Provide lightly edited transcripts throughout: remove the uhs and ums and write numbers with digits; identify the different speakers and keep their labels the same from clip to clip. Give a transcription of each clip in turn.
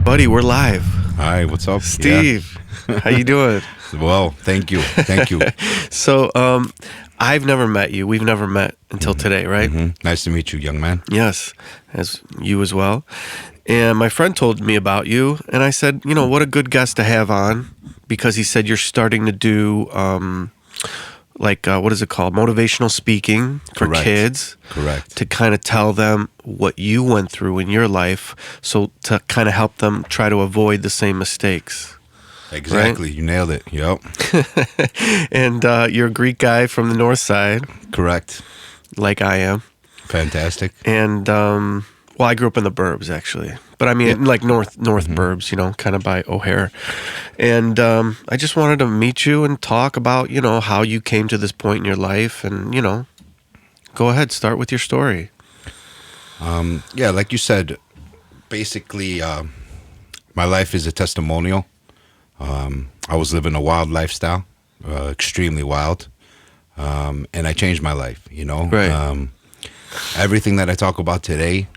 Speaker 1: buddy, we're live.
Speaker 2: Hi, what's up?
Speaker 1: Steve, how you doing?
Speaker 2: Well, thank you. Thank you.
Speaker 1: So, I've never met you. We've never met until today, right?
Speaker 2: Nice to meet you, young man.
Speaker 1: Yes, as you as well. And my friend told me about you, and I said, you know, what a good guest to have on, because he said you're starting to do, what is it called? Motivational speaking for
Speaker 2: Correct.
Speaker 1: kids.
Speaker 2: Correct.
Speaker 1: To kind of tell them what you went through in your life, so to kind of help them try to avoid the same mistakes.
Speaker 2: Exactly.
Speaker 1: Right?
Speaker 2: You nailed it. Yep.
Speaker 1: And you're a Greek guy from the north side,
Speaker 2: Correct.
Speaker 1: like I am.
Speaker 2: Fantastic.
Speaker 1: And I grew up in the burbs, actually, but I mean, like north burbs, you know, kind of by O'Hare. And I just wanted to meet you and talk about, you know, how you came to this point in your life, and you know, go ahead, start with your story.
Speaker 2: Yeah, like you said, basically, my life is a testimonial. I was living a wild lifestyle, extremely wild, and I changed my life. You know,
Speaker 1: Right.
Speaker 2: Everything that I talk about today,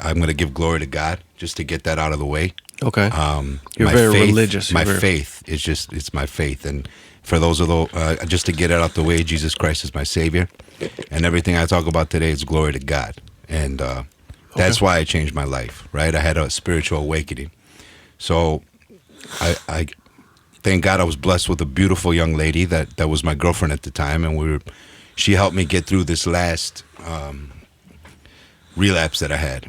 Speaker 2: I'm going to give glory to God, just to get that out of the way.
Speaker 1: Okay. You're
Speaker 2: My
Speaker 1: very
Speaker 2: faith,
Speaker 1: religious.
Speaker 2: My faith is it's my faith, and for those of those, just to get it out the way, Jesus Christ is my Savior, and everything I talk about today is glory to God, and that's why I changed my life. Right, I had a spiritual awakening, so I thank God I was blessed with a beautiful young lady that was my girlfriend at the time, and she helped me get through this last relapse that I had.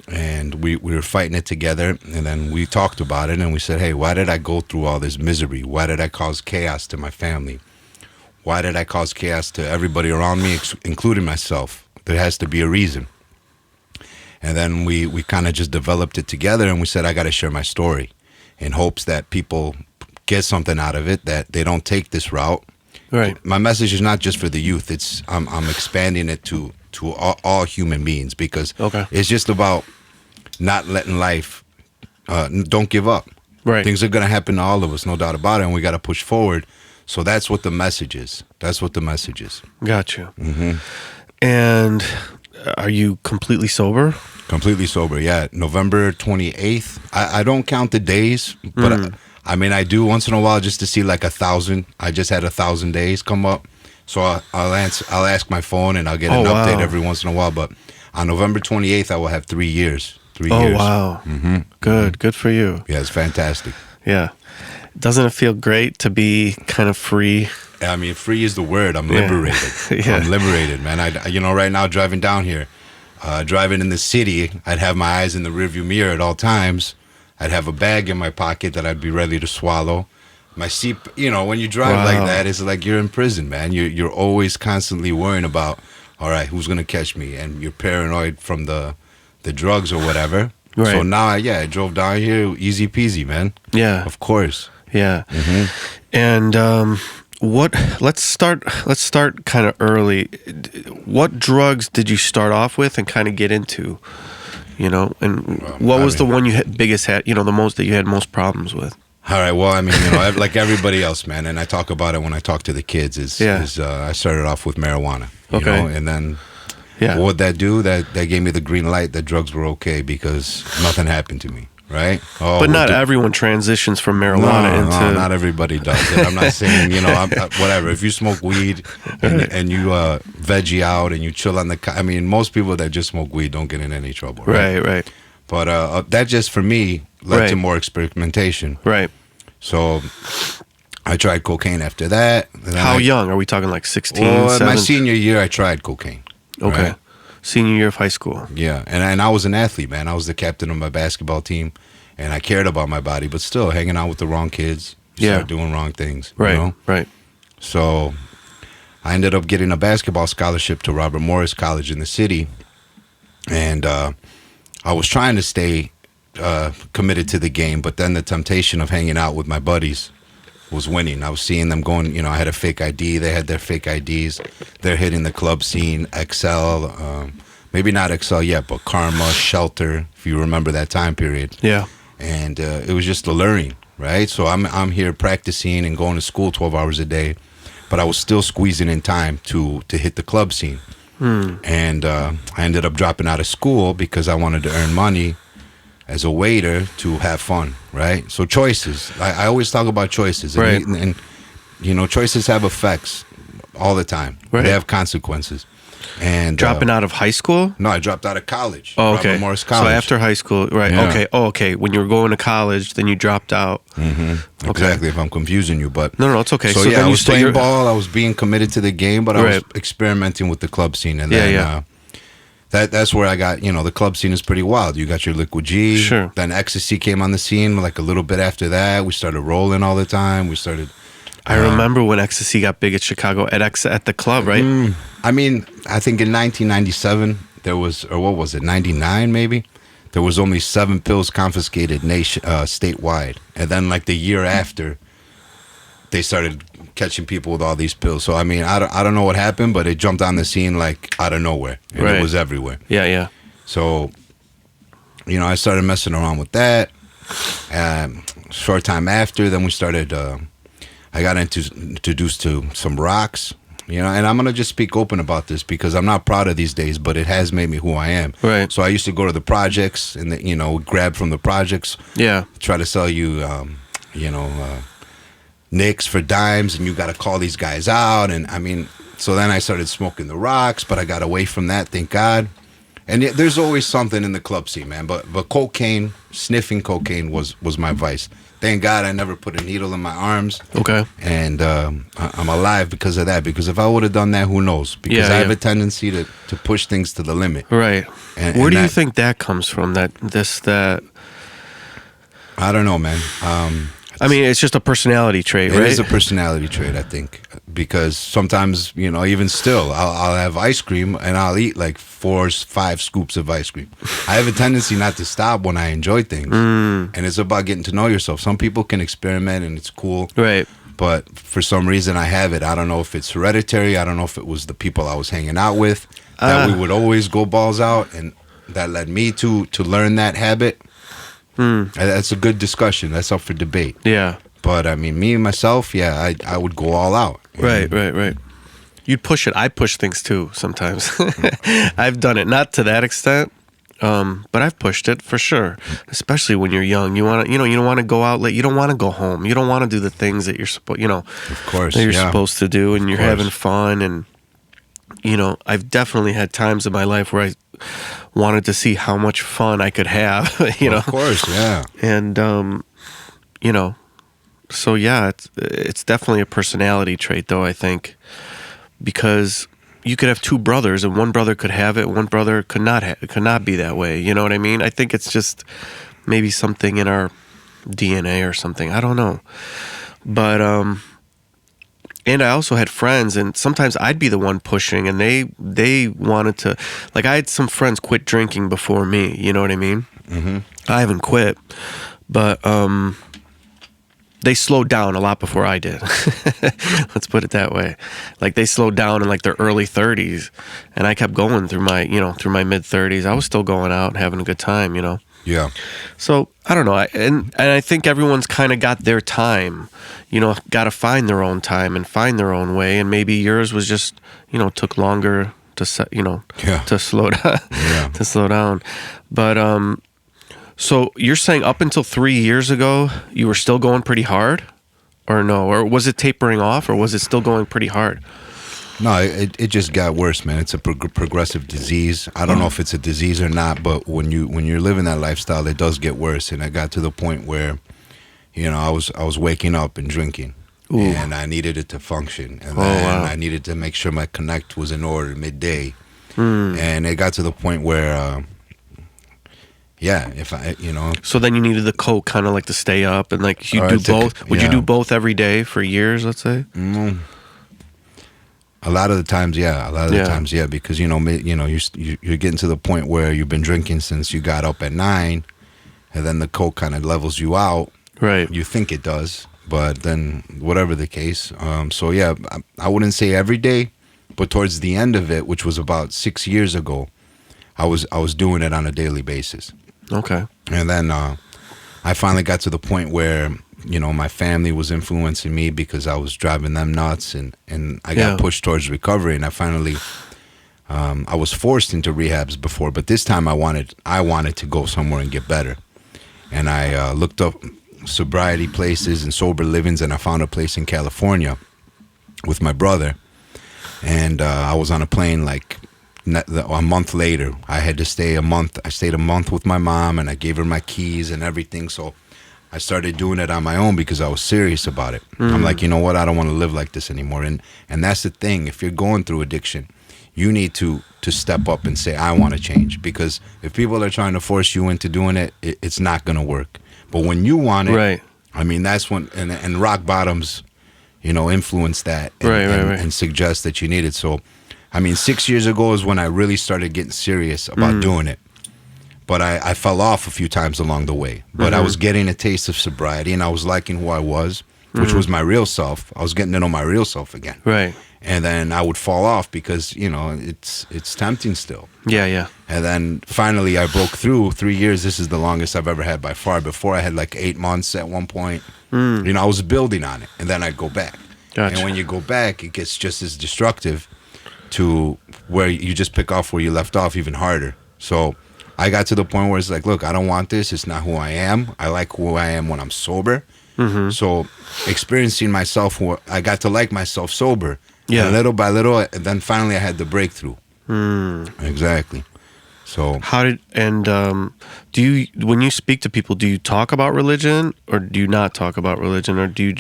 Speaker 2: And we were fighting it together, and then we talked about it, and we said, hey, why did I go through all this misery? Why did I cause chaos to my family? Why did I cause chaos to everybody around me, including myself? There has to be a reason. And then we kind of just developed it together, and we said, I got to share my story in hopes that people get something out of it, that they don't take this route.
Speaker 1: Right.
Speaker 2: My message is not just for the youth. I'm expanding it to all human beings, because it's just about not letting life, don't give up.
Speaker 1: Right.
Speaker 2: Things are going to happen to all of us, no doubt about it, and we got to push forward. So that's what the message is. That's what the message is.
Speaker 1: Got you. And are you completely sober?
Speaker 2: Completely sober, yeah. November 28th. I don't count the days, but I mean, I do once in a while, just to see like 1,000. I just had 1,000 days come up. So I'll ask my phone, and I'll get an update every once in a while. But on November 28th, I will have 3 years. 3 years.
Speaker 1: Oh, wow. Good for you.
Speaker 2: Yeah, it's fantastic.
Speaker 1: Yeah. Doesn't it feel great to be kind of free?
Speaker 2: I mean, free is the word. I'm liberated.
Speaker 1: Yeah.
Speaker 2: I'm liberated, man. Right now, driving down here, driving in the city, I'd have my eyes in the rearview mirror at all times. I'd have a bag in my pocket that I'd be ready to swallow. My seat, when you drive like that, it's like you're in prison, man. You're always constantly worrying about, all right, who's going to catch me? And you're paranoid from the drugs or whatever.
Speaker 1: Right.
Speaker 2: So now, I drove down here, easy peasy, man.
Speaker 1: Yeah.
Speaker 2: Of course.
Speaker 1: Yeah. And let's start kind of early. What drugs did you start off with and kind of get into? And what was the one you had the most that you had most problems with?
Speaker 2: All right. Well, I mean, like everybody else, man, and I talk about it when I talk to the kids. I started off with marijuana. And then what would that do? That gave me the green light that drugs were okay, because nothing happened to me. Right?
Speaker 1: But not everyone transitions from marijuana into...
Speaker 2: No, not everybody does it. I'm not saying, whatever. If you smoke weed and you veggie out and you chill on the... I mean, most people that just smoke weed don't get in any trouble.
Speaker 1: Right.
Speaker 2: But that just, for me, led to more experimentation.
Speaker 1: Right.
Speaker 2: So I tried cocaine after that.
Speaker 1: How young? Are we talking like 16,
Speaker 2: Well,
Speaker 1: 17?
Speaker 2: my senior year, I tried cocaine.
Speaker 1: Okay.
Speaker 2: Right?
Speaker 1: Senior year of high school.
Speaker 2: Yeah, and I was an athlete, man. I was the captain of my basketball team, and I cared about my body, but still hanging out with the wrong kids, start doing wrong things.
Speaker 1: Right, right.
Speaker 2: So I ended up getting a basketball scholarship to Robert Morris College in the city, and I was trying to stay committed to the game, but then the temptation of hanging out with my buddies was winning. I was seeing them going, I had a fake ID. They had their fake IDs. They're hitting the club scene, Excel, maybe not Excel yet, but Karma, Shelter, if you remember that time period.
Speaker 1: Yeah.
Speaker 2: And it was just alluring, right? So I'm here practicing and going to school 12 hours a day, but I was still squeezing in time to hit the club scene. And I ended up dropping out of school because I wanted to earn money as a waiter to have fun, right? So choices. I always talk about choices, and,
Speaker 1: Right.
Speaker 2: and you know, choices have effects all the time.
Speaker 1: Right.
Speaker 2: They have consequences. And
Speaker 1: Dropping out of high school?
Speaker 2: No, I dropped out of college.
Speaker 1: Oh,
Speaker 2: Robert
Speaker 1: okay.
Speaker 2: Morris College.
Speaker 1: So after high school, right?
Speaker 2: Yeah.
Speaker 1: Okay. Oh, okay. When you were going to college, then you dropped out.
Speaker 2: Exactly. If I'm confusing you, but
Speaker 1: No, it's okay.
Speaker 2: So,
Speaker 1: So
Speaker 2: yeah,
Speaker 1: then
Speaker 2: I
Speaker 1: you
Speaker 2: was
Speaker 1: stay-
Speaker 2: playing
Speaker 1: you're-
Speaker 2: ball. I was being committed to the game, but I was
Speaker 1: Right.
Speaker 2: experimenting with the club scene, and
Speaker 1: Yeah,
Speaker 2: then
Speaker 1: yeah.
Speaker 2: that's where I got. You know, the club scene is pretty wild. You got your Liquid G.
Speaker 1: Sure.
Speaker 2: Then Ecstasy came on the scene. Like a little bit after that, we started rolling all the time. We started.
Speaker 1: I remember when Ecstasy got big at Chicago at the club, right?
Speaker 2: I mean, I think in 1997 there was, or what was it, 99 maybe? There was only 7 pills confiscated statewide, and then like the year after, they started catching people with all these pills. So I mean, I don't know what happened, but it jumped on the scene like out of nowhere, and
Speaker 1: Right.
Speaker 2: it was everywhere.
Speaker 1: Yeah, yeah.
Speaker 2: So, you know, I started messing around with that. Short time after, then we started. I got introduced to some rocks, you know, and I'm gonna just speak open about this because I'm not proud of these days, but it has made me who I am.
Speaker 1: Right.
Speaker 2: So I used to go to the projects and you know, grab from the projects,
Speaker 1: Yeah.
Speaker 2: try to sell you, you know, nicks for dimes, and you got to call these guys out, and I mean, so then I started smoking the rocks, but I got away from that, thank God. And yet, there's always something in the club scene, man. But cocaine, sniffing cocaine was my vice. Thank God I never put a needle in my arms.
Speaker 1: Okay.
Speaker 2: And I'm alive because of that. Because if I would have done that, who knows? Because
Speaker 1: Yeah,
Speaker 2: I have
Speaker 1: yeah.
Speaker 2: a tendency to push things to the limit.
Speaker 1: Right.
Speaker 2: And-
Speaker 1: Where
Speaker 2: and
Speaker 1: do you
Speaker 2: that-
Speaker 1: think that comes from? That.
Speaker 2: I don't know, man.
Speaker 1: I mean, it's just a personality trait,
Speaker 2: It
Speaker 1: right?
Speaker 2: is a personality trait, I think, because sometimes, you know, even still, I'll have ice cream and I'll eat like 4 or 5 scoops of ice cream. I have a tendency not to stop when I enjoy things, and it's about getting to know yourself. Some people can experiment and it's cool,
Speaker 1: Right.
Speaker 2: but for some reason I have it. I don't know if it's hereditary. I don't know if it was the people I was hanging out with that we would always go balls out, and that led me to learn that habit. And that's a good discussion. That's up for debate.
Speaker 1: Yeah.
Speaker 2: But I mean, me and myself, yeah, I would go all out.
Speaker 1: Right. Right. You'd push it. I push things too sometimes. I've done it, not to that extent, but I've pushed it for sure. Especially when you're young, you want to, you don't want to go out late. You don't want to go home. You don't want to do the things that you're supposed,
Speaker 2: Of course,
Speaker 1: that you're
Speaker 2: yeah.
Speaker 1: supposed to do, and you're
Speaker 2: course.
Speaker 1: having fun. And I've definitely had times in my life where I wanted to see how much fun I could have.
Speaker 2: Of course, yeah.
Speaker 1: And so yeah, it's definitely a personality trait, though, I think, because you could have 2 brothers and one brother could have it, one brother could not be that way. You know what I mean? I think it's just maybe something in our DNA or something. I don't know. But and I also had friends, and sometimes I'd be the one pushing, and they wanted to, like, I had some friends quit drinking before me. You know what I mean? Mm-hmm. I haven't quit, but they slowed down a lot before I did. Let's put it that way. Like, they slowed down in like their early 30s, and I kept going through my mid 30s. I was still going out and having a good time.
Speaker 2: Yeah.
Speaker 1: So I don't know, and I think everyone's kind of got their time, got to find their own time and find their own way, and maybe yours was just, took longer to set,
Speaker 2: Yeah.
Speaker 1: to slow down,
Speaker 2: Yeah.
Speaker 1: to slow down. But so you're saying up until 3 years ago, you were still going pretty hard, or no, or was it tapering off, or was it still going pretty hard?
Speaker 2: No, it just got worse, man. It's a progressive disease. I don't know if it's a disease or not, but when you're living that lifestyle, it does get worse. And I got to the point where, I was waking up and drinking,
Speaker 1: Ooh.
Speaker 2: and I needed it to function, and
Speaker 1: Oh,
Speaker 2: then
Speaker 1: wow.
Speaker 2: I needed to make sure my connect was in order midday, and it got to the point where, if I,
Speaker 1: So then you needed the coke, kind of like to stay up, and like you
Speaker 2: Or
Speaker 1: do
Speaker 2: to-
Speaker 1: both. Would you
Speaker 2: yeah.
Speaker 1: do both every day for years? Let's say.
Speaker 2: A lot of the times, yeah. A lot of
Speaker 1: Yeah.
Speaker 2: the times, yeah, because you're getting to the point where you've been drinking since you got up at 9, and then the coke kind of levels you out.
Speaker 1: Right.
Speaker 2: You think it does, but then whatever the case. So yeah, I wouldn't say every day, but towards the end of it, which was about 6 years ago, I was doing it on a daily basis,
Speaker 1: Okay.
Speaker 2: and then I finally got to the point where my family was influencing me because I was driving them nuts, and I got
Speaker 1: Yeah.
Speaker 2: pushed towards recovery, and I finally. I was forced into rehabs before, but this time I wanted to go somewhere and get better. and I looked up sobriety places and sober livings, and I found a place in California with my brother. And I was on a plane like a month later. I had to stay a month. I stayed a month with my mom, and I gave her my keys and everything. So I started doing it on my own because I was serious about it. I'm like, you know what? I don't want to live like this anymore. And that's the thing. If you're going through addiction, you need to step up and say, I want to change. Because if people are trying to force you into doing it, it's not going to work. But when you want it,
Speaker 1: Right.
Speaker 2: I mean, that's when, and rock bottoms, influence that and suggest that you need it. So, I mean, 6 years ago is when I really started getting serious about doing it. But I fell off a few times along the way. But I was getting a taste of sobriety, and I was liking who I was, which was my real self. I was getting to know my real self again.
Speaker 1: Right.
Speaker 2: And then I would fall off because, it's tempting still.
Speaker 1: Yeah.
Speaker 2: And then finally I broke through. 3 years, this is the longest I've ever had by far. Before I had like 8 months at one point. I was building on it, and then I'd go back.
Speaker 1: Gotcha.
Speaker 2: And when you go back, it gets just as destructive to where you just pick off where you left off even harder. So I got to the point where it's like, look, I don't want this. It's not who I am. I like who I am when I'm sober. So experiencing myself, I got to like myself sober.
Speaker 1: Yeah.
Speaker 2: And little by little, and then finally I had the breakthrough. Exactly. So
Speaker 1: How did do you, when you speak to people, do you talk about religion, or do you not talk about religion, or do you?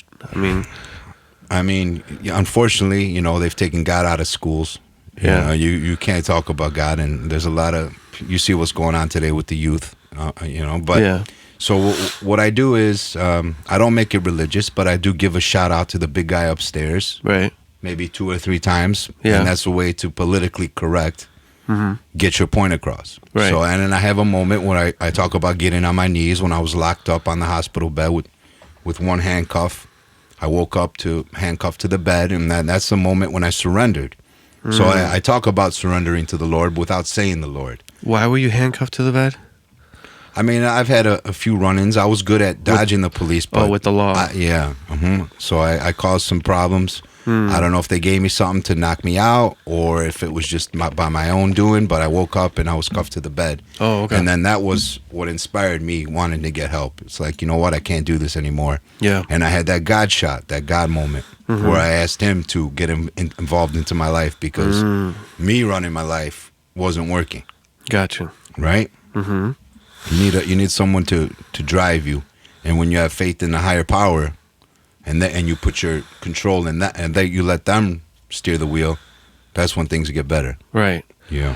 Speaker 2: I mean, unfortunately, they've taken God out of schools.
Speaker 1: Yeah.
Speaker 2: You can't talk about God, and there's a lot of, you see what's going on today with the youth, But
Speaker 1: Yeah.
Speaker 2: So what I do is I don't make it religious, but I do give a shout out to the big guy upstairs,
Speaker 1: Right.
Speaker 2: maybe 2 or 3 times,
Speaker 1: Yeah.
Speaker 2: and that's a way to politically correct. Get your point across.
Speaker 1: Right.
Speaker 2: So, and then I have a moment where I talk about getting on my knees when I was locked up on the hospital bed with one handcuff. I woke up handcuffed to the bed, and that's the moment when I surrendered. So I talk about surrendering to the Lord without saying the Lord.
Speaker 1: Why were you handcuffed to the bed?
Speaker 2: I mean, I've had a few run-ins. I was good at dodging the police. But
Speaker 1: with the law.
Speaker 2: Yeah. So I caused some problems. I don't know if they gave me something to knock me out or if it was just by my own doing, but I woke up and I was cuffed to the bed.
Speaker 1: Oh, okay.
Speaker 2: And then that was what inspired me wanting to get help. It's like, you know what? I can't do this anymore.
Speaker 1: Yeah.
Speaker 2: And I had that God shot, that God moment where I asked him to get involved into my life because me running my life wasn't working.
Speaker 1: Gotcha.
Speaker 2: Right? You need someone to drive you. And when you have faith in the higher power, and you put your control in that, and that you let them steer the wheel, that's when things get better.
Speaker 1: Right.
Speaker 2: Yeah.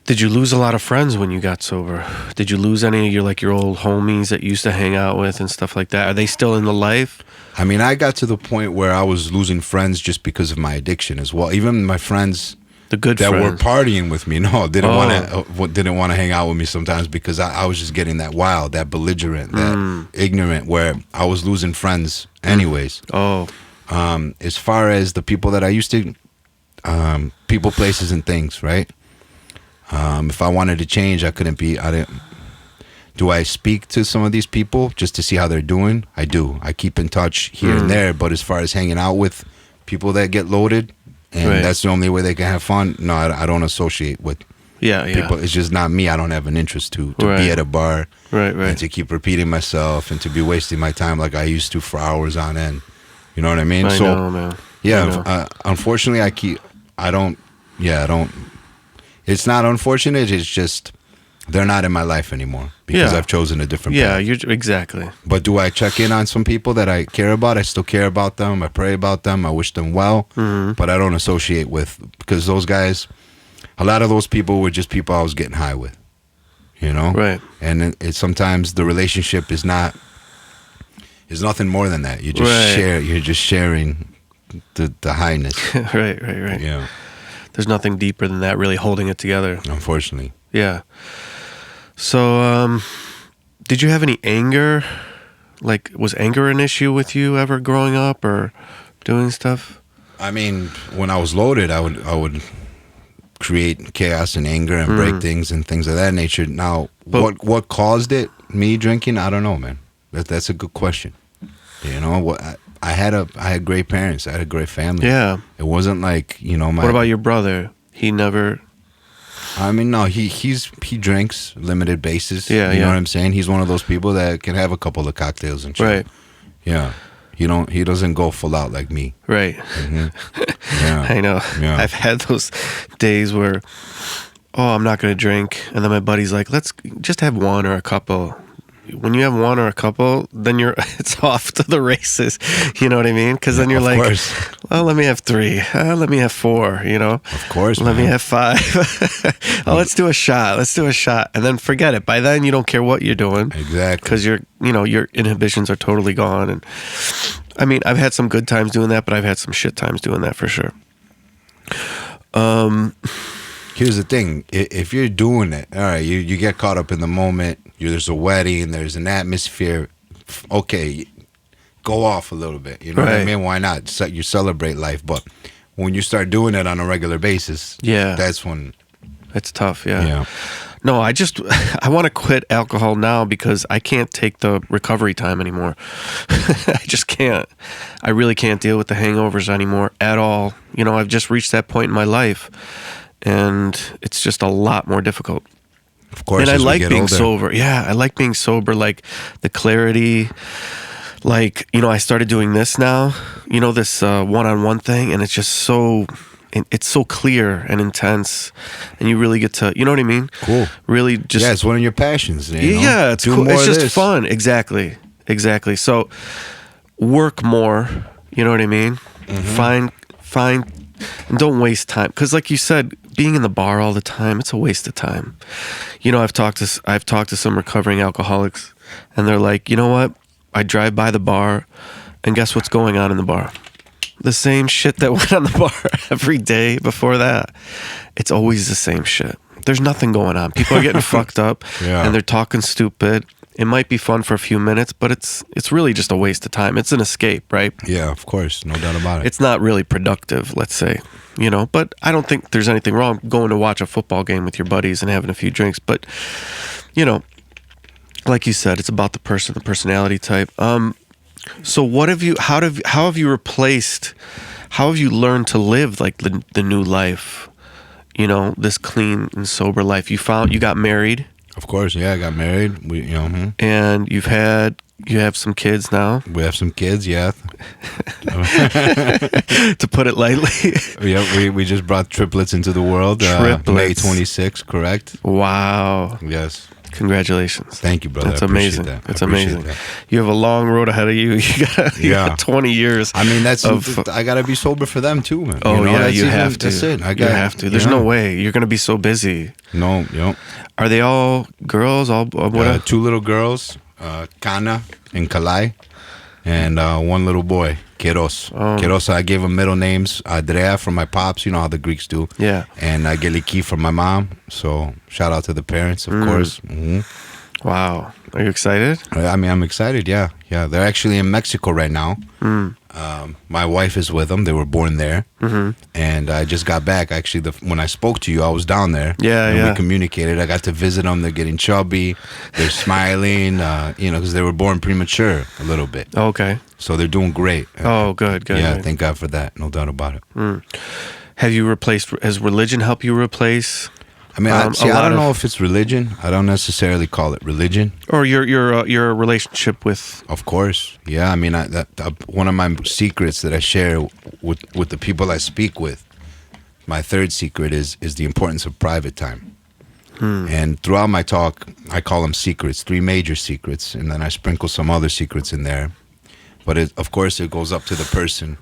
Speaker 1: Did you lose a lot of friends when you got sober? Did you lose any of your old homies that you used to hang out with and stuff like that? Are they still in the life?
Speaker 2: I mean, I got to the point where I was losing friends just because of my addiction as well. Even my friends
Speaker 1: The good
Speaker 2: that
Speaker 1: friends.
Speaker 2: were partying with me, didn't want to hang out with me sometimes because I was just getting that wild, that belligerent, that ignorant, where I was losing friends anyways.
Speaker 1: Oh.
Speaker 2: As far as the people that I used to, people, places, and things, right? If I wanted to change, I didn't. Do I speak to some of these people just to see how they're doing? I do. I keep in touch here and there, but as far as hanging out with people that get loaded, and that's the only way they can have fun, no, I don't associate with people. It's just not me. I don't have an interest to be at a bar and to keep repeating myself and to be wasting my time like I used to for hours on end. You know what I mean?
Speaker 1: I know, man.
Speaker 2: Yeah, unfortunately, I don't. It's not unfortunate. It's just they're not in my life anymore because I've chosen a different path.
Speaker 1: Yeah, exactly.
Speaker 2: But do I check in on some people that I care about? I still care about them. I pray about them. I wish them well. But I don't associate with, because those guys, a lot of those people were just people I was getting high with.
Speaker 1: Right.
Speaker 2: And it sometimes the relationship is nothing more than that. You just share. You're just sharing the highness.
Speaker 1: Right.
Speaker 2: Yeah.
Speaker 1: There's nothing deeper than that, really holding it together.
Speaker 2: Unfortunately.
Speaker 1: Yeah. So, did you have any anger? Like, was anger an issue with you ever growing up or doing stuff?
Speaker 2: I mean, when I was loaded, I would create chaos and anger and break things and things of that nature. Now, what caused it? Me drinking? I don't know, man. That's a good question. I had great parents. I had a great family.
Speaker 1: Yeah.
Speaker 2: It wasn't like,
Speaker 1: What about your brother? He never...
Speaker 2: I mean, no, he drinks limited basis.
Speaker 1: Yeah,
Speaker 2: you know
Speaker 1: yeah.
Speaker 2: what I'm saying. He's one of those people that can have a couple of cocktails and chill.
Speaker 1: Right.
Speaker 2: Yeah, he doesn't go full out like me.
Speaker 1: Right.
Speaker 2: Yeah,
Speaker 1: I know.
Speaker 2: Yeah.
Speaker 1: I've had those days where, oh, I'm not going to drink. And then my buddy's like, let's just have one or a couple. When you have one or a couple, then it's off to the races. You know what I mean? Because then you're
Speaker 2: Of
Speaker 1: like,
Speaker 2: course.
Speaker 1: well, let me have 3. Let me have 4, you know?
Speaker 2: Of course,
Speaker 1: Let me
Speaker 2: man.
Speaker 1: have 5. Oh, let's do a shot. Let's do a shot. And then forget it. By then, you don't care what you're doing.
Speaker 2: Exactly.
Speaker 1: Because your inhibitions are totally gone. And I mean, I've had some good times doing that, but I've had some shit times doing that for sure.
Speaker 2: Here's the thing: if you're doing it, all right, you get caught up in the moment. There's a wedding, there's an atmosphere. Okay, go off a little bit. You know what I
Speaker 1: Right.
Speaker 2: mean? Why not? You celebrate life, but when you start doing it on a regular basis,
Speaker 1: Yeah.
Speaker 2: that's when.
Speaker 1: It's tough, yeah.
Speaker 2: Yeah.
Speaker 1: No, I want to quit alcohol now because I can't take the recovery time anymore. I just can't. I really can't deal with the hangovers anymore at all. You know, I've just reached that point in my life, and it's just a lot more difficult.
Speaker 2: Of course,
Speaker 1: And I
Speaker 2: as we
Speaker 1: like
Speaker 2: get
Speaker 1: being
Speaker 2: older.
Speaker 1: sober. Yeah, I like being sober, like the clarity. Like, you know, I started doing this now, you know, this one-on-one thing, and it's just so, it's so clear and intense, and you really get to, you know what I mean?
Speaker 2: Cool.
Speaker 1: Really just,
Speaker 2: Yeah, it's one of your passions. You know?
Speaker 1: yeah, it's
Speaker 2: Do
Speaker 1: cool.
Speaker 2: more
Speaker 1: It's
Speaker 2: of
Speaker 1: just
Speaker 2: this.
Speaker 1: fun. Exactly. So work more, you know what I mean?
Speaker 2: Mm-hmm.
Speaker 1: Find, and don't waste time. Because like you said, being in the bar all the time, it's a waste of time. You know, I've talked to some recovering alcoholics, and they're like, you know what? I drive by the bar, and guess what's going on in the bar? The same shit that went on the bar every day before that. It's always the same shit. There's nothing going on. People are getting fucked up,
Speaker 2: Yeah.
Speaker 1: and they're talking stupid. It might be fun for a few minutes, but it's really just a waste of time. It's an escape, right?
Speaker 2: Yeah, of course, no doubt about it.
Speaker 1: It's not really productive, let's say, you know, but I don't think there's anything wrong going to watch a football game with your buddies and having a few drinks. But, you know, like you said, it's about the person, the personality type. So how have you learned to live like the new life, you know, this clean and sober life? You got married
Speaker 2: Of course, yeah. I got married.
Speaker 1: and you have some kids now,
Speaker 2: We have some kids. Yeah,
Speaker 1: to put it lightly.
Speaker 2: yeah. We just brought triplets into the world. May
Speaker 1: Triplets.
Speaker 2: 26, correct?
Speaker 1: Wow.
Speaker 2: Yes.
Speaker 1: Congratulations.
Speaker 2: Thank you, brother.
Speaker 1: That's
Speaker 2: I appreciate
Speaker 1: amazing.
Speaker 2: that. I
Speaker 1: That's
Speaker 2: appreciate
Speaker 1: amazing.
Speaker 2: that.
Speaker 1: You have a long road ahead of you. You got 20 years.
Speaker 2: I mean, that's
Speaker 1: of,
Speaker 2: I gotta be sober for them too, man.
Speaker 1: oh,
Speaker 2: you know,
Speaker 1: yeah,
Speaker 2: that's
Speaker 1: you
Speaker 2: even-
Speaker 1: have to.
Speaker 2: That's it.
Speaker 1: You have to. There's
Speaker 2: you know?
Speaker 1: no way. You're going to be so busy.
Speaker 2: No,
Speaker 1: Are they all girls? All what?
Speaker 2: 2 little girls, Kana and Kalai, and one little boy, Keros. Keros, I gave him middle names. Andrea from my pops, you know how the Greeks do.
Speaker 1: Yeah.
Speaker 2: And Geliki from my mom. So shout out to the parents, of course.
Speaker 1: Wow. Are you excited?
Speaker 2: I mean, I'm excited. Yeah. They're actually in Mexico right now. My wife is with them. They were born there. And I just got back. Actually, when I spoke to you, I was down there.
Speaker 1: Yeah,
Speaker 2: and
Speaker 1: yeah.
Speaker 2: we communicated. I got to visit them. They're getting chubby. They're smiling. You know, because they were born premature a little bit.
Speaker 1: Okay.
Speaker 2: So they're doing great.
Speaker 1: Oh, good.
Speaker 2: Yeah,
Speaker 1: good.
Speaker 2: thank God for that. No doubt about it.
Speaker 1: Have you has religion helped you replace,
Speaker 2: I mean,
Speaker 1: a
Speaker 2: I
Speaker 1: lot
Speaker 2: don't know
Speaker 1: of-
Speaker 2: if it's religion. I don't necessarily call it religion.
Speaker 1: or your relationship with?
Speaker 2: Of course, yeah. I mean, one of my secrets that I share with the people I speak with. My third secret is the importance of private time. And throughout my talk, I call them secrets, 3 major secrets, and then I sprinkle some other secrets in there. But of course, it goes up to the person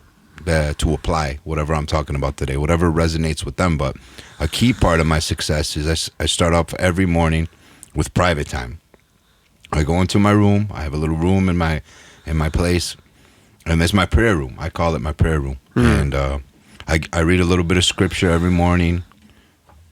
Speaker 2: to apply whatever I'm talking about today, whatever resonates with them. But a key part of my success is I start off every morning with private time. I go into my room. I have a little room in my place, and there's my prayer room. I call it my prayer room. And I read a little bit of scripture every morning.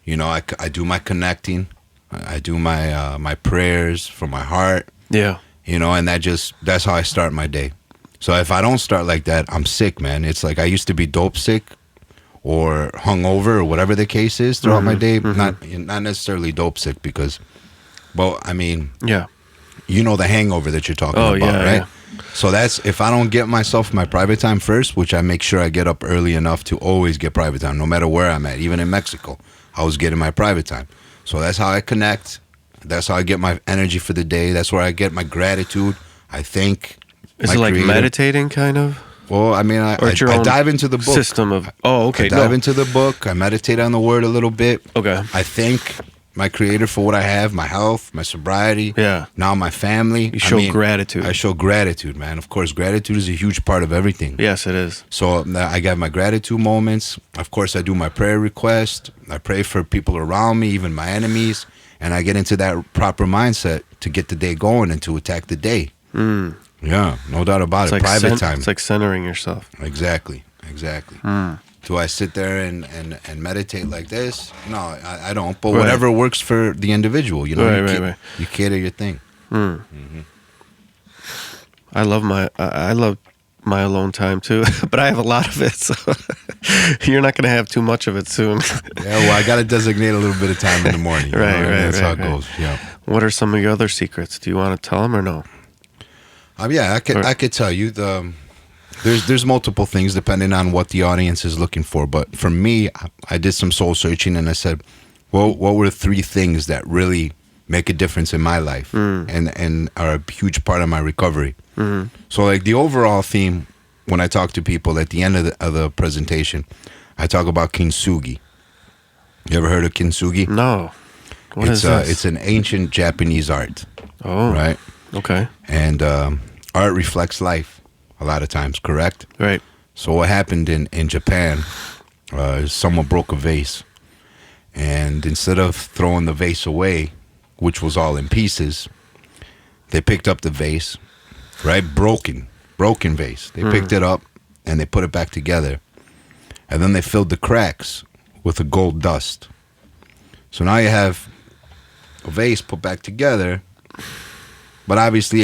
Speaker 2: You know, I do my connecting. I do my prayers from my heart.
Speaker 1: Yeah.
Speaker 2: You know, and that's how I start my day. So if I don't start like that, I'm sick, man. It's like I used to be dope sick or hungover or whatever the case is throughout my day. Not necessarily dope sick because, well, I mean,
Speaker 1: Yeah.
Speaker 2: you know the hangover that you're talking
Speaker 1: Oh,
Speaker 2: about,
Speaker 1: yeah,
Speaker 2: right?
Speaker 1: yeah.
Speaker 2: So that's if I don't get myself my private time first, which I make sure I get up early enough to always get private time, no matter where I'm at, even in Mexico. I was getting my private time. So that's how I connect. That's how I get my energy for the day. That's where I get my gratitude. I thank
Speaker 1: Is
Speaker 2: my
Speaker 1: it like
Speaker 2: creator.
Speaker 1: meditating kind of?
Speaker 2: Well, I mean,
Speaker 1: Or it's your
Speaker 2: I
Speaker 1: own
Speaker 2: dive into the book.
Speaker 1: system of, oh, okay.
Speaker 2: I dive
Speaker 1: No.
Speaker 2: into the book. I meditate on the word a little bit.
Speaker 1: Okay.
Speaker 2: I thank my creator for what I have, my health, my sobriety.
Speaker 1: Yeah.
Speaker 2: Now my family.
Speaker 1: You show gratitude.
Speaker 2: I show gratitude, man. Of course, gratitude is a huge part of everything.
Speaker 1: Yes, it is.
Speaker 2: So I got my gratitude moments. Of course, I do my prayer request. I pray for people around me, even my enemies. And I get into that proper mindset to get the day going and to attack the day. Yeah, no doubt about
Speaker 1: It's
Speaker 2: it.
Speaker 1: like
Speaker 2: Private time.
Speaker 1: It's like centering yourself.
Speaker 2: Exactly. Do I sit there and meditate like this? No, I don't. But
Speaker 1: Right.
Speaker 2: whatever works for the individual, you know,
Speaker 1: Right.
Speaker 2: you cater your thing.
Speaker 1: I love my alone time too, but I have a lot of it, so you're not going to have too much of it soon.
Speaker 2: Yeah, well, I got to designate a little bit of time in the morning. you
Speaker 1: Right,
Speaker 2: know, and
Speaker 1: right,
Speaker 2: That's
Speaker 1: right,
Speaker 2: how it
Speaker 1: right.
Speaker 2: goes. Yeah.
Speaker 1: What are some of your other secrets? Do you want to tell them or no?
Speaker 2: Yeah, I could tell you there's multiple things depending on what the audience is looking for. But for me, I did some soul searching and I said, well, what were 3 things that really make a difference in my life and are a huge part of my recovery? So like the overall theme when I talk to people at the end of the presentation, I talk about kintsugi. You ever heard of kintsugi?
Speaker 1: No. What is this?
Speaker 2: It's an ancient Japanese art,
Speaker 1: Oh,
Speaker 2: right?
Speaker 1: Okay.
Speaker 2: And art reflects life a lot of times, correct?
Speaker 1: Right.
Speaker 2: So what happened in Japan, someone broke a vase. And instead of throwing the vase away, which was all in pieces, they picked up the vase, right? Broken vase. They picked it up and they put it back together. And then they filled the cracks with a gold dust. So now you have a vase put back together, but obviously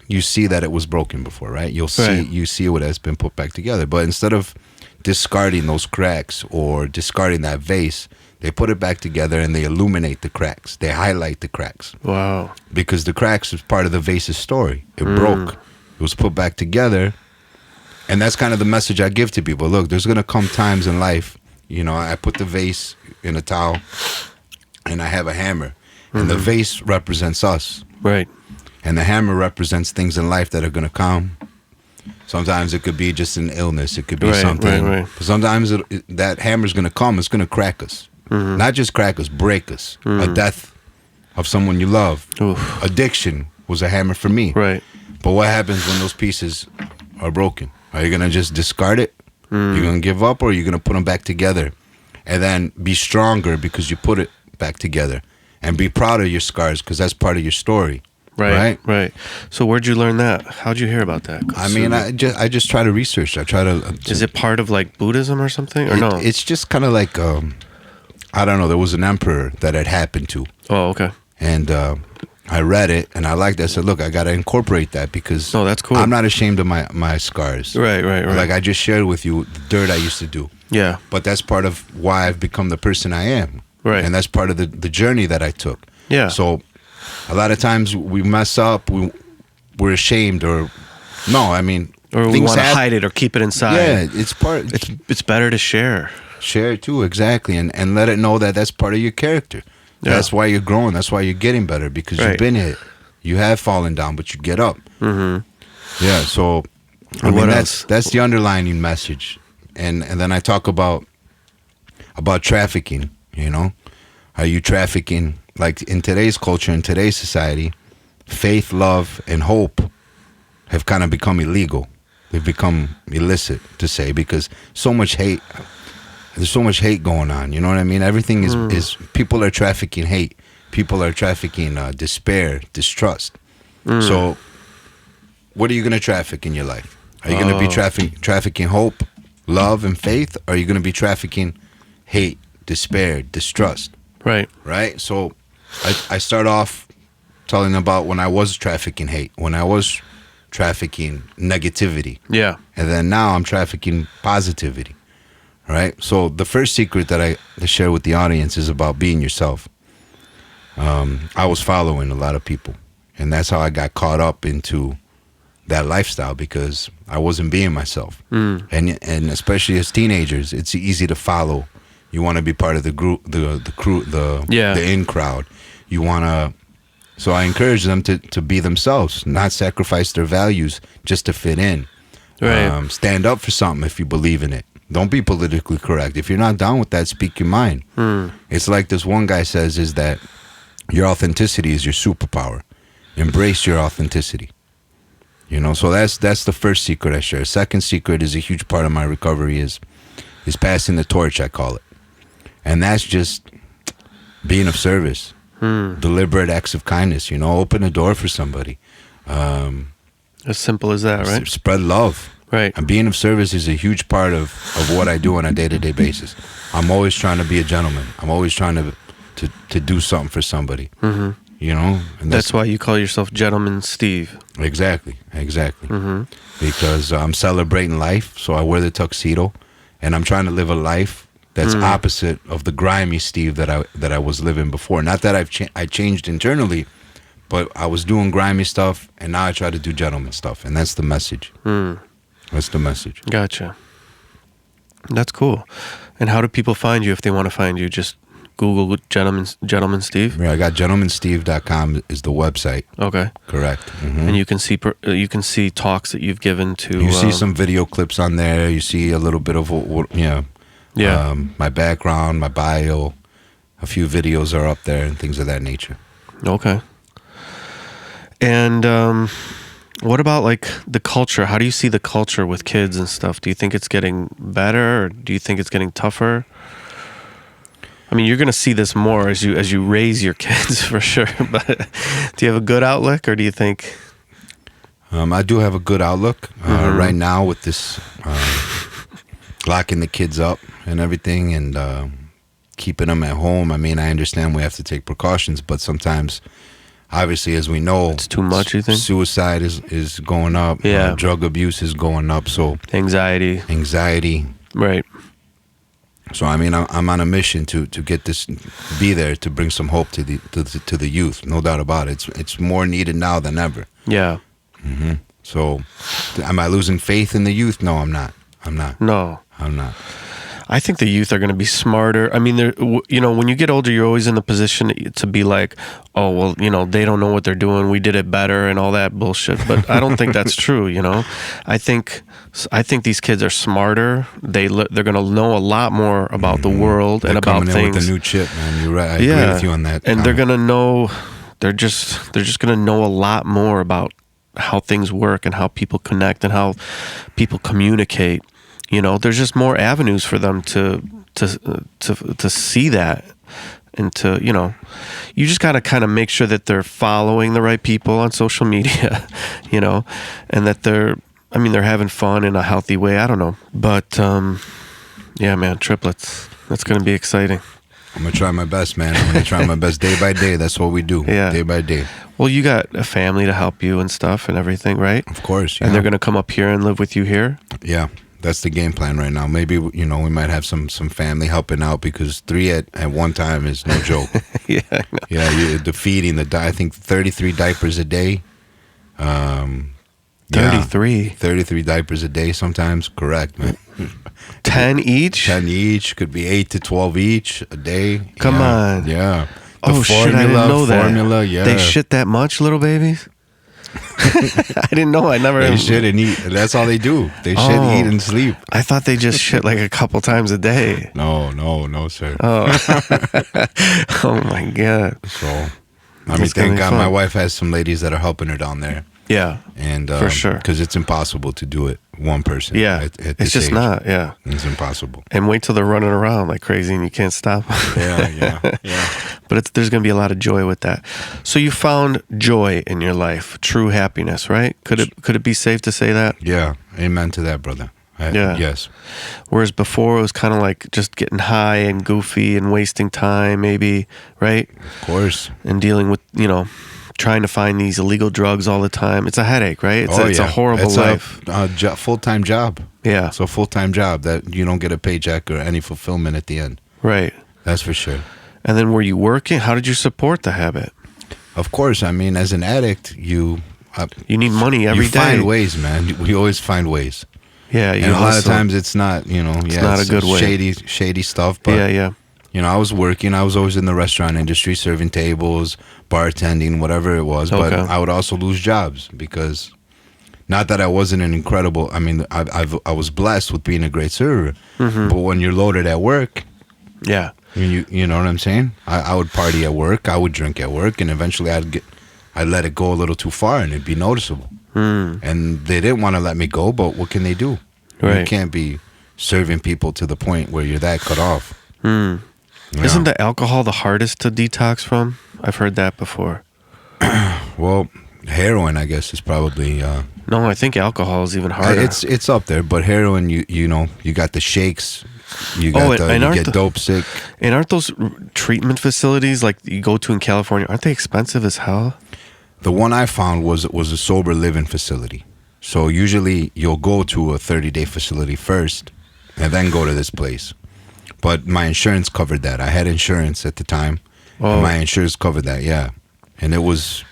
Speaker 2: you see that it was broken before, right? You see what has been put back together. But instead of discarding those cracks or discarding that vase, they put it back together and they illuminate the cracks. They highlight the cracks.
Speaker 1: Wow.
Speaker 2: Because the cracks is part of the vase's story. It broke. It was put back together. And that's kind of the message I give to people. Look, there's going to come times in life, you know, I put the vase in a towel and I have a hammer. And the vase represents us.
Speaker 1: Right.
Speaker 2: And the hammer represents things in life that are going to come. Sometimes it could be just an illness. It could be something.
Speaker 1: Right.
Speaker 2: But sometimes that hammer's going to come. It's going to crack us. Not just crack us, break us. A death of someone you love.
Speaker 1: Oof.
Speaker 2: Addiction was a hammer for me.
Speaker 1: Right.
Speaker 2: But what happens when those pieces are broken? Are you going to just discard it? You're going to give up, or are you going to put them back together and then be stronger because you put it back together, and be proud of your scars because that's part of your story.
Speaker 1: Right. So where'd you learn that? How'd you hear about that?
Speaker 2: I mean, I just try to research. I try to.
Speaker 1: Is it part of like Buddhism or something, or no?
Speaker 2: It's just kind of like I don't know. There was an emperor that it happened to,
Speaker 1: Oh, okay.
Speaker 2: and I read it and I liked it. I said, look, I got to incorporate that because
Speaker 1: Oh, that's cool.
Speaker 2: I'm not ashamed of my scars.
Speaker 1: Right.
Speaker 2: Like I just shared with you the dirt I used to do.
Speaker 1: Yeah.
Speaker 2: But that's part of why I've become the person I am.
Speaker 1: Right.
Speaker 2: And that's part of the journey that I took.
Speaker 1: Yeah.
Speaker 2: So a lot of times we mess up, we're ashamed or we
Speaker 1: want to hide it or keep it inside.
Speaker 2: Yeah, it's part.
Speaker 1: It's better to share.
Speaker 2: Share it too, exactly. And let it know that that's part of your character.
Speaker 1: Yeah.
Speaker 2: That's why you're growing. That's why you're getting better because
Speaker 1: Right.
Speaker 2: you've been hit. You have fallen down, but you get up.
Speaker 1: Mm-hmm.
Speaker 2: Yeah, so
Speaker 1: And what else?
Speaker 2: that's the underlining message. And then I talk about trafficking, you know? Are you trafficking? Like in today's culture, in today's society, faith, love, and hope have kind of become illegal. They've become illicit to say because so much hate. There's so much hate going on, you know what I mean? Everything is people are trafficking hate. People are trafficking despair, distrust. So what are you going to traffic in your life? Are you going to be trafficking hope, love, and faith? Or are you going to be trafficking hate, despair, distrust?
Speaker 1: Right.
Speaker 2: Right? So I start off telling about when I was trafficking hate, when I was trafficking negativity.
Speaker 1: Yeah.
Speaker 2: And then now I'm trafficking positivity. Right? So the first secret that I share with the audience is about being yourself. I was following a lot of people, and that's how I got caught up into that lifestyle because I wasn't being myself. And especially as teenagers, it's easy to follow You want to be part of the group, the crew,
Speaker 1: Yeah.
Speaker 2: the in crowd. You want to. So I encourage them to be themselves, not sacrifice their values just to fit in.
Speaker 1: Right.
Speaker 2: Stand up for something if you believe in it. Don't be politically correct. If you're not down with that, speak your mind. It's like this one guy says, is that your authenticity is your superpower. Embrace your authenticity. You know, so that's the first secret I share. Second secret is a huge part of my recovery is passing the torch, I call it. And that's just being of service. Deliberate acts of kindness, you know, open a door for somebody.
Speaker 1: As simple as that, right?
Speaker 2: Spread love.
Speaker 1: Right.
Speaker 2: And being of service is a huge part of what I do on a day-to-day basis. I'm always trying to be a gentleman. I'm always trying to do something for somebody. You know? And
Speaker 1: That's why you call yourself Gentleman Steve.
Speaker 2: Exactly. Because I'm celebrating life, so I wear the tuxedo, and I'm trying to live a life that's opposite of the grimy Steve that I was living before. Not that I changed internally, but I was doing grimy stuff, and now I try to do gentleman stuff, and that's the message. That's the message.
Speaker 1: Gotcha. That's cool. And how do people find you if they want to find you? Just Google Gentleman Steve.
Speaker 2: Yeah, I got gentlemansteve.com is the website.
Speaker 1: Okay.
Speaker 2: Correct.
Speaker 1: And you can see talks that you've given to.
Speaker 2: You see some video clips on there. You see a little bit of my background, my bio. A few videos are up there and things of that nature.
Speaker 1: Okay. And what about like the culture? How do you see the culture with kids and stuff? Do you think it's getting better, or do you think it's getting tougher? I mean, you're going to see this more as you raise your kids for sure. But do you have a good outlook, or do you think?
Speaker 2: I do have a good outlook right now with this locking the kids up and everything, and keeping them at home. I mean, I understand we have to take precautions, but sometimes, obviously, as we know,
Speaker 1: It's too much, you think?
Speaker 2: Suicide is going up.
Speaker 1: Yeah.
Speaker 2: Drug abuse is going up. So
Speaker 1: Anxiety. Right.
Speaker 2: So I mean, I'm on a mission to get this, be there to bring some hope to the youth. No doubt about it. It's more needed now than ever.
Speaker 1: Yeah.
Speaker 2: So, am I losing faith in the youth? No, I'm not.
Speaker 1: No.
Speaker 2: I'm not.
Speaker 1: I think the youth are going to be smarter. I mean, when you get older, you're always in the position to be like, oh, well, they don't know what they're doing. We did it better and all that bullshit. But I don't think that's true. I think these kids are smarter. They're going to know a lot more about the world
Speaker 2: They're
Speaker 1: and about
Speaker 2: coming
Speaker 1: things.
Speaker 2: in with a new chip, man. You're right. I agree with you on that.
Speaker 1: And they're going to know. They're just going to know a lot more about how things work and how people connect and how people communicate. There's just more avenues for them to see that, and to you just gotta kind of make sure that they're following the right people on social media, and that they're having fun in a healthy way. I don't know, but yeah, man, triplets. That's gonna be exciting.
Speaker 2: I'm gonna try my best, man. I'm gonna try my best day by day. That's what we do.
Speaker 1: Yeah.
Speaker 2: Day by day.
Speaker 1: Well, you got a family to help you and stuff and everything, right?
Speaker 2: Of course. Yeah.
Speaker 1: And they're gonna come up here and live with you here.
Speaker 2: Yeah. That's the game plan right now. Maybe, we might have some family helping out, because 3 at one time is no joke.
Speaker 1: Yeah, I know.
Speaker 2: Yeah, the feeding, I think 33 diapers a day.
Speaker 1: 33.
Speaker 2: 33 diapers a day sometimes. Correct, man.
Speaker 1: 10 each?
Speaker 2: 10 each. Could be 8 to 12 each a day.
Speaker 1: Come on.
Speaker 2: Yeah.
Speaker 1: Shit, I didn't know that.
Speaker 2: Formula, yeah.
Speaker 1: They shit that much, little babies? I didn't know. I never.
Speaker 2: They shit and eat. That's all they do. They shit, eat, and sleep.
Speaker 1: I thought they just shit like a couple times a day.
Speaker 2: No, sir.
Speaker 1: Oh, oh my God.
Speaker 2: So, thank God my wife has some ladies that are helping her down there.
Speaker 1: Yeah,
Speaker 2: and
Speaker 1: for sure,
Speaker 2: because it's impossible to do it one person.
Speaker 1: Yeah,
Speaker 2: at
Speaker 1: it's just
Speaker 2: age.
Speaker 1: not. Yeah,
Speaker 2: it's impossible.
Speaker 1: And wait till they're running around like crazy and you can't stop.
Speaker 2: Yeah.
Speaker 1: But there's going to be a lot of joy with that. So you found joy in your life, true happiness, right? Could it be safe to say that?
Speaker 2: Yeah, amen to that, brother. Yes.
Speaker 1: Whereas before it was kind of like just getting high and goofy and wasting time, maybe, right?
Speaker 2: Of course.
Speaker 1: And dealing with trying to find these illegal drugs all the time. It's a headache, right? It's a horrible life.
Speaker 2: It's a full-time job.
Speaker 1: Yeah.
Speaker 2: It's a full-time job that you don't get a paycheck or any fulfillment at the end.
Speaker 1: Right.
Speaker 2: That's for sure.
Speaker 1: And then were you working? How did you support the habit?
Speaker 2: Of course. As an addict, you
Speaker 1: need money every day.
Speaker 2: You find ways, man. We always find ways.
Speaker 1: Yeah,
Speaker 2: and a lot of times it's not, it's
Speaker 1: not a good way.
Speaker 2: shady stuff. But
Speaker 1: yeah.
Speaker 2: I was working. I was always in the restaurant industry, serving tables, bartending, whatever it was. But
Speaker 1: Okay.
Speaker 2: I would also lose jobs because, not that I wasn't an incredible. I mean, I was blessed with being a great server. But when you're loaded at work,
Speaker 1: Yeah.
Speaker 2: you know what I'm saying? I would party at work. I would drink at work, and eventually I'd let it go a little too far, and it'd be noticeable. And they didn't want to let me go, but what can they do? You
Speaker 1: Right.
Speaker 2: can't be serving people to the point where you're that cut off. Yeah.
Speaker 1: Isn't the alcohol the hardest to detox from? I've heard that before.
Speaker 2: Well, heroin, I guess, is probably.
Speaker 1: No, I think alcohol is even harder.
Speaker 2: It's up there, but heroin, you got the shakes, you got you get dope sick.
Speaker 1: And aren't those treatment facilities like you go to in California? Aren't they expensive as hell?
Speaker 2: The one I found was a sober living facility. So usually you'll go to a 30-day facility first, and then go to this place. But my insurance covered that. I had insurance at the time.
Speaker 1: Oh.
Speaker 2: And my insurance covered that, yeah. And it was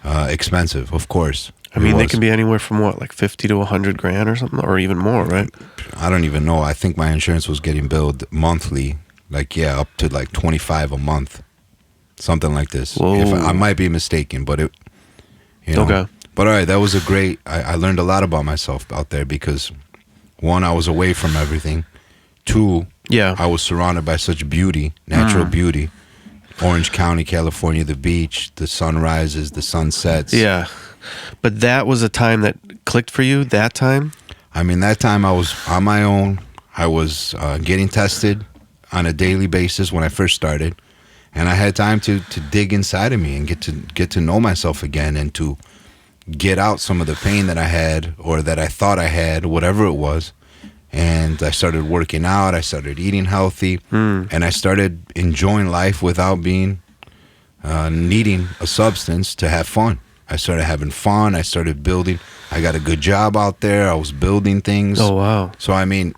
Speaker 2: expensive, of course.
Speaker 1: I mean,
Speaker 2: It
Speaker 1: they
Speaker 2: was.
Speaker 1: can be anywhere from what, like 50 to 100 grand or something, or even more, right?
Speaker 2: I don't even know. I think my insurance was getting billed monthly, up to like 25 a month, something like this.
Speaker 1: Whoa.
Speaker 2: If I might be mistaken, but it,
Speaker 1: Okay.
Speaker 2: But all right, that was I learned a lot about myself out there because, one, I was away from everything. Two,
Speaker 1: Yeah.
Speaker 2: I was surrounded by such beauty, natural beauty. Orange County, California, the beach, the sunrises, the sunsets.
Speaker 1: Yeah. But that was a time that clicked for you, that time?
Speaker 2: I mean, that time I was on my own. I was getting tested on a daily basis when I first started, and I had time to dig inside of me and get to know myself again and to get out some of the pain that I had or that I thought I had, whatever it was. And I started working out. I started eating healthy, and I started enjoying life without being needing a substance to have fun. I started having fun. I started building. I got a good job out there. I was building things.
Speaker 1: Oh, wow.
Speaker 2: So, I mean,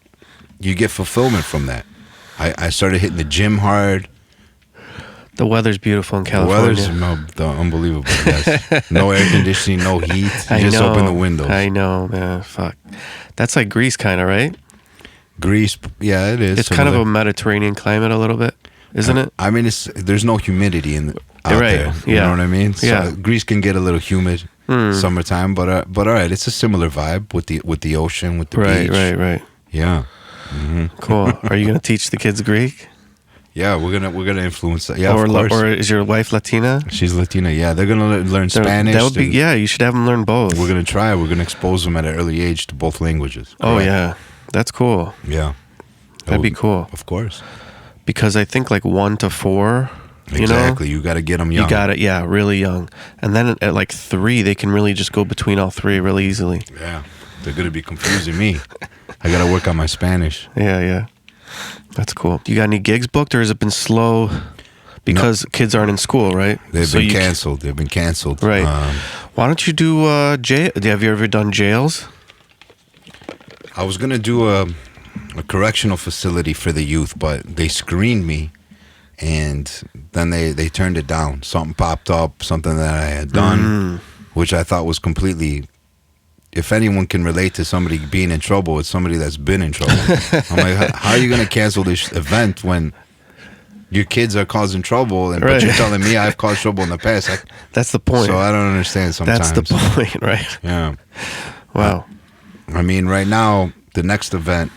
Speaker 2: you get fulfillment from that. I started hitting the gym hard.
Speaker 1: The weather's beautiful in
Speaker 2: The
Speaker 1: California.
Speaker 2: weather's unbelievable. Yes. No air conditioning, no heat. You just open the windows.
Speaker 1: I know, man. Fuck. That's like Greece, kind of, right?
Speaker 2: Greece, yeah, it is.
Speaker 1: It's kind of a Mediterranean climate a little bit, isn't it?
Speaker 2: I mean, there's no humidity out
Speaker 1: Right,
Speaker 2: there. You
Speaker 1: yeah.
Speaker 2: know what I mean? So
Speaker 1: Yeah.
Speaker 2: Greece can get a little humid summertime, but all right, it's a similar vibe with the ocean, with the beach.
Speaker 1: Right.
Speaker 2: Yeah,
Speaker 1: Cool. Are you going to teach the kids Greek?
Speaker 2: yeah. We're gonna influence that. Yeah,
Speaker 1: or,
Speaker 2: of course.
Speaker 1: or is your wife Latina?
Speaker 2: She's Latina. Yeah, they're gonna learn Spanish.
Speaker 1: That would be, yeah, you should have them learn both.
Speaker 2: We're gonna try. We're gonna expose them at an early age to both languages.
Speaker 1: Oh,
Speaker 2: Correct.
Speaker 1: yeah. That's cool.
Speaker 2: Yeah.
Speaker 1: That'd be cool.
Speaker 2: Of course.
Speaker 1: Because I think like 1 to 4,
Speaker 2: Exactly. You got to get them young.
Speaker 1: you got it. Yeah, really young. And then at like 3, they can really just go between all 3 really easily.
Speaker 2: Yeah. They're gonna be confusing me. I gotta work on my Spanish.
Speaker 1: Yeah. That's cool. You got any gigs booked, or has it been slow because kids aren't in school, right?
Speaker 2: They've
Speaker 1: So
Speaker 2: been
Speaker 1: you-
Speaker 2: canceled. They've been canceled.
Speaker 1: Right. Why don't you do jail? Have you ever done jails?
Speaker 2: I was gonna do a correctional facility for the youth, but they screened me, and then they turned it down. Something popped up, something that I had done, which I thought was completely. If anyone can relate to somebody being in trouble, it's somebody that's been in trouble. I'm like, how are you gonna cancel this event when your kids are causing trouble, but
Speaker 1: Right.
Speaker 2: you're telling me I've caused trouble in the past?
Speaker 1: That's the point.
Speaker 2: So I don't understand sometimes.
Speaker 1: That's the point, right?
Speaker 2: Yeah.
Speaker 1: Wow.
Speaker 2: I mean, right now the next event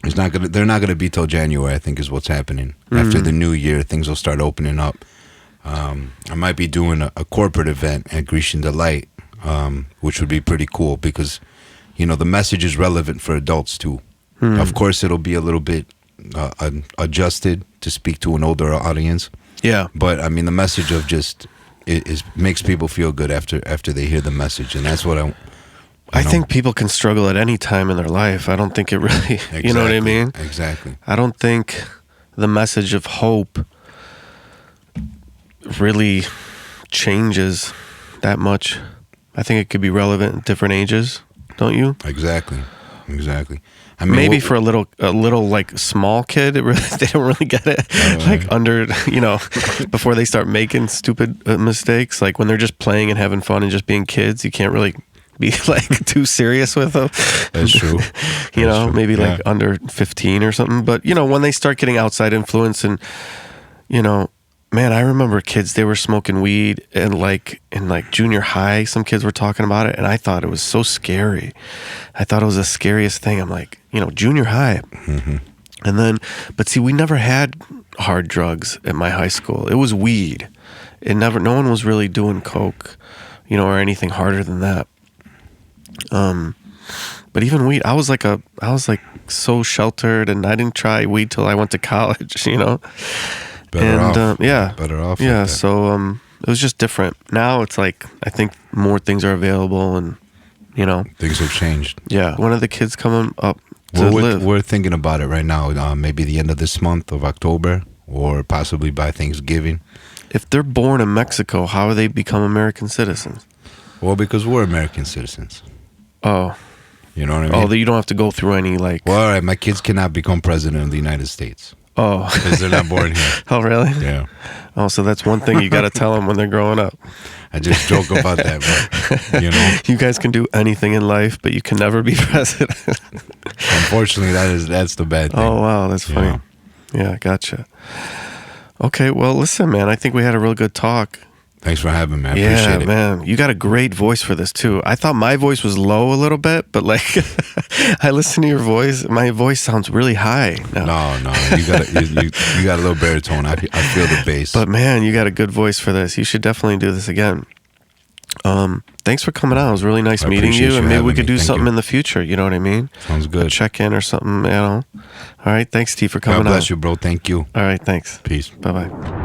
Speaker 2: is not gonna. They're not gonna be till January. I think is what's happening. After the new year, things will start opening up. I might be doing a corporate event at Grecian Delight, which would be pretty cool because, the message is relevant for adults too. Of course, it'll be a little bit adjusted to speak to an older audience.
Speaker 1: Yeah.
Speaker 2: But I mean, the message of just it makes people feel good after they hear the message, and that's what
Speaker 1: I think people can struggle at any time in their life. I don't think it really, you know what I mean?
Speaker 2: Exactly.
Speaker 1: I don't think the message of hope really changes that much. I think it could be relevant at different ages, don't you?
Speaker 2: Exactly. I mean,
Speaker 1: Maybe for a little like small kid, it really, they don't really get it. Like under, before they start making stupid mistakes. Like when they're just playing and having fun and just being kids, you can't really be like too serious with them.
Speaker 2: That's true.
Speaker 1: You know,
Speaker 2: true.
Speaker 1: maybe like
Speaker 2: Yeah.
Speaker 1: under 15 or something. But, you know, when they start getting outside influence and, you know, man, I remember kids, they were smoking weed and like in like junior high, some kids were talking about it. And I thought it was so scary. I thought it was the scariest thing. I'm like, you know, junior high. And then, but see, we never had hard drugs at my high school. It was weed. No one was really doing coke, you know, or anything harder than that. But even weed, I was like so sheltered, and I didn't try weed till I went to college, you know?
Speaker 2: Better off.
Speaker 1: Yeah.
Speaker 2: Better off.
Speaker 1: Yeah.
Speaker 2: like that.
Speaker 1: So, it was just different. Now it's like, I think more things are available and, you know,
Speaker 2: Things have changed.
Speaker 1: yeah. One of the kids coming up to live.
Speaker 2: We're thinking about it right now. Maybe the end of this month of October, or possibly by Thanksgiving.
Speaker 1: If they're born in Mexico, how do they become American citizens?
Speaker 2: Well, because we're American citizens.
Speaker 1: Oh,
Speaker 2: You know what I mean?
Speaker 1: you don't have to go through any like.
Speaker 2: Well, all right. My kids cannot become president of the United States
Speaker 1: Oh,
Speaker 2: because they're not born here.
Speaker 1: oh, really?
Speaker 2: Yeah.
Speaker 1: Oh, so that's one thing you got to tell them when they're growing up.
Speaker 2: I just joke about that, but you know,
Speaker 1: You guys can do anything in life, but you can never be president.
Speaker 2: unfortunately, that's the bad thing.
Speaker 1: Oh, wow, that's funny. Yeah, gotcha. Okay, well, listen, man, I think we had a real good talk.
Speaker 2: Thanks for having me. I
Speaker 1: Yeah,
Speaker 2: appreciate it.
Speaker 1: man, you got a great voice for this too. I thought my voice was low a little bit, but like, I listen to your voice. My voice sounds really high now.
Speaker 2: No, you got a little baritone. I feel the bass.
Speaker 1: But man, you got a good voice for this. You should definitely do this again. Thanks for coming out. It was really nice
Speaker 2: I
Speaker 1: meeting
Speaker 2: appreciate
Speaker 1: you,
Speaker 2: you
Speaker 1: and maybe we
Speaker 2: having
Speaker 1: could
Speaker 2: me.
Speaker 1: do
Speaker 2: Thank
Speaker 1: something
Speaker 2: you.
Speaker 1: in the future. You know what I mean?
Speaker 2: Sounds
Speaker 1: A
Speaker 2: good.
Speaker 1: check-in or something, you know. All right, thanks, Steve, for
Speaker 2: God
Speaker 1: coming
Speaker 2: bless
Speaker 1: out.
Speaker 2: you, bro. Thank you.
Speaker 1: All right, thanks.
Speaker 2: Peace.
Speaker 1: Bye-bye.